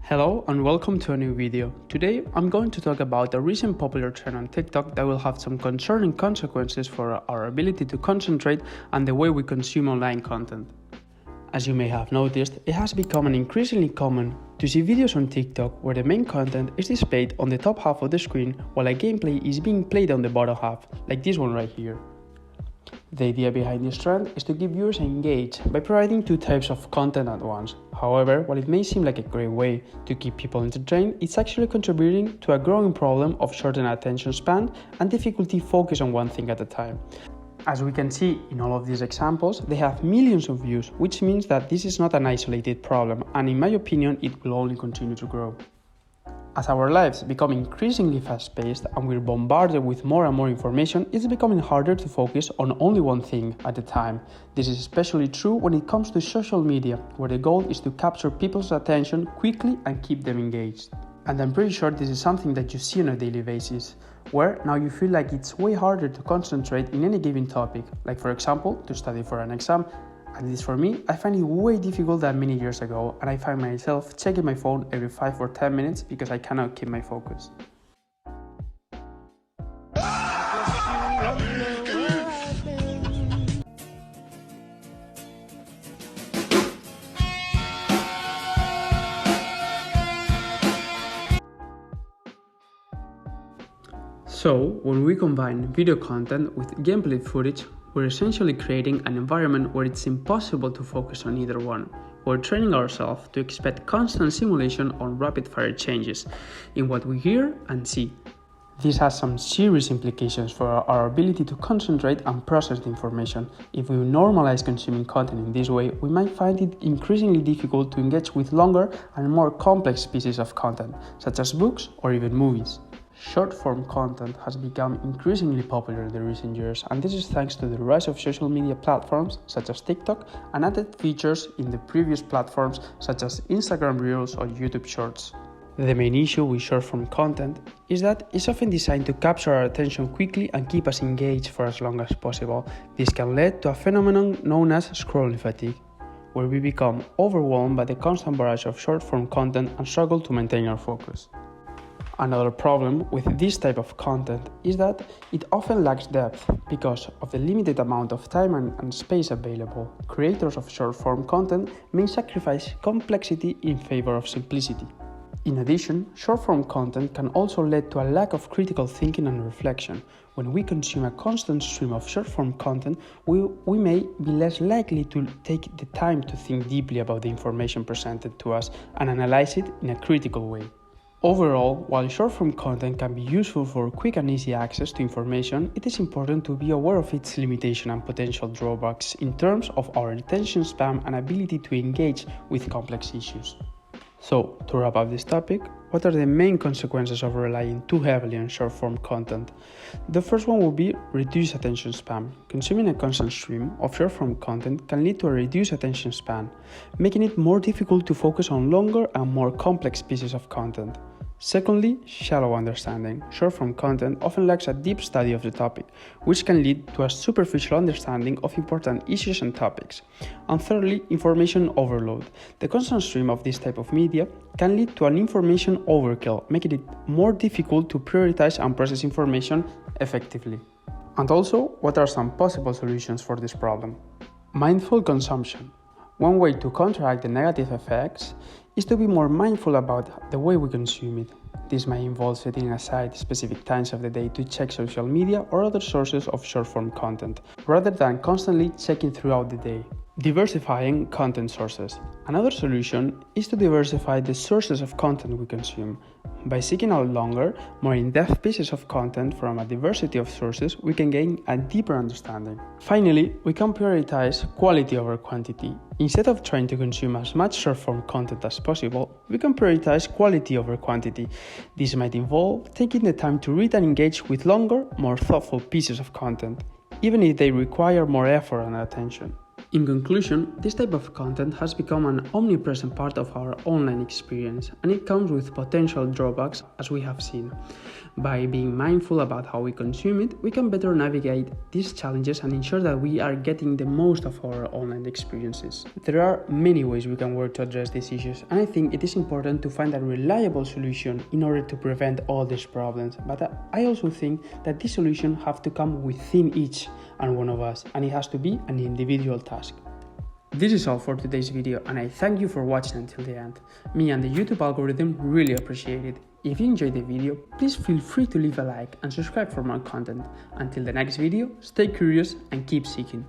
Hello and welcome to a new video. Today I'm going to talk about a recent popular trend on TikTok that will have some concerning consequences for our ability to concentrate and the way we consume online content. As you may have noticed, it has become increasingly common to see videos on TikTok where the main content is displayed on the top half of the screen while a gameplay is being played on the bottom half, like this one right here. The idea behind this trend is to keep viewers engaged by providing two types of content at once. However, while it may seem like a great way to keep people entertained, it's actually contributing to a growing problem of shortened attention span and difficulty focus on one thing at a time. As we can see in all of these examples, they have millions of views, which means that this is not an isolated problem, and in my opinion, it will only continue to grow. As our lives become increasingly fast-paced and we're bombarded with more and more information, it's becoming harder to focus on only one thing at a time. This is especially true when it comes to social media, where the goal is to capture people's attention quickly and keep them engaged. And I'm pretty sure this is something that you see on a daily basis, where now you feel like it's way harder to concentrate in any given topic, like for example, to study for an exam. At least for me, I find it way difficult than many years ago, and I find myself checking my phone every 5 or 10 minutes because I cannot keep my focus. So, when we combine video content with gameplay footage, we're essentially creating an environment where it's impossible to focus on either one. We're training ourselves to expect constant simulation on rapid-fire changes in what we hear and see. This has some serious implications for our ability to concentrate and process the information. If we normalize consuming content in this way, we might find it increasingly difficult to engage with longer and more complex pieces of content, such as books or even movies. Short-form content has become increasingly popular in the recent years, and this is thanks to the rise of social media platforms such as TikTok and added features in the previous platforms such as Instagram Reels or YouTube Shorts. The main issue with short-form content is that it's often designed to capture our attention quickly and keep us engaged for as long as possible. This can lead to a phenomenon known as scrolling fatigue, where we become overwhelmed by the constant barrage of short-form content and struggle to maintain our focus. Another problem with this type of content is that it often lacks depth because of the limited amount of time and space available. Creators of short-form content may sacrifice complexity in favor of simplicity. In addition, short-form content can also lead to a lack of critical thinking and reflection. When we consume a constant stream of short-form content, we may be less likely to take the time to think deeply about the information presented to us and analyze it in a critical way. Overall, while short-form content can be useful for quick and easy access to information, it is important to be aware of its limitation and potential drawbacks in terms of our attention span and ability to engage with complex issues. So, to wrap up this topic, what are the main consequences of relying too heavily on short-form content? The first one will be reduced attention span. Consuming a constant stream of short-form content can lead to a reduced attention span, making it more difficult to focus on longer and more complex pieces of content. Secondly, shallow understanding. Short-form content often lacks a deep study of the topic, which can lead to a superficial understanding of important issues and topics. And thirdly, information overload. The constant stream of this type of media can lead to an information overkill, making it more difficult to prioritize and process information effectively. And also, what are some possible solutions for this problem? Mindful consumption. One way to counteract the negative effects is to be more mindful about the way we consume it. This might involve setting aside specific times of the day to check social media or other sources of short-form content, rather than constantly checking throughout the day. Diversifying content sources. Another solution is to diversify the sources of content we consume. By seeking out longer, more in-depth pieces of content from a diversity of sources, we can gain a deeper understanding. Finally, we can prioritize quality over quantity. Instead of trying to consume as much short-form content as possible, we can prioritize quality over quantity. This might involve taking the time to read and engage with longer, more thoughtful pieces of content, even if they require more effort and attention. In conclusion, this type of content has become an omnipresent part of our online experience, and it comes with potential drawbacks, as we have seen. By being mindful about how we consume it, we can better navigate these challenges and ensure that we are getting the most of our online experiences. There are many ways we can work to address these issues, and I think it is important to find a reliable solution in order to prevent all these problems. But I also think that this solution have to come within each and one of us, and it has to be an individual task. This is all for today's video, and I thank you for watching until the end. Me and the YouTube algorithm really appreciate it. If you enjoyed the video, please feel free to leave a like and subscribe for more content. Until the next video, stay curious and keep seeking.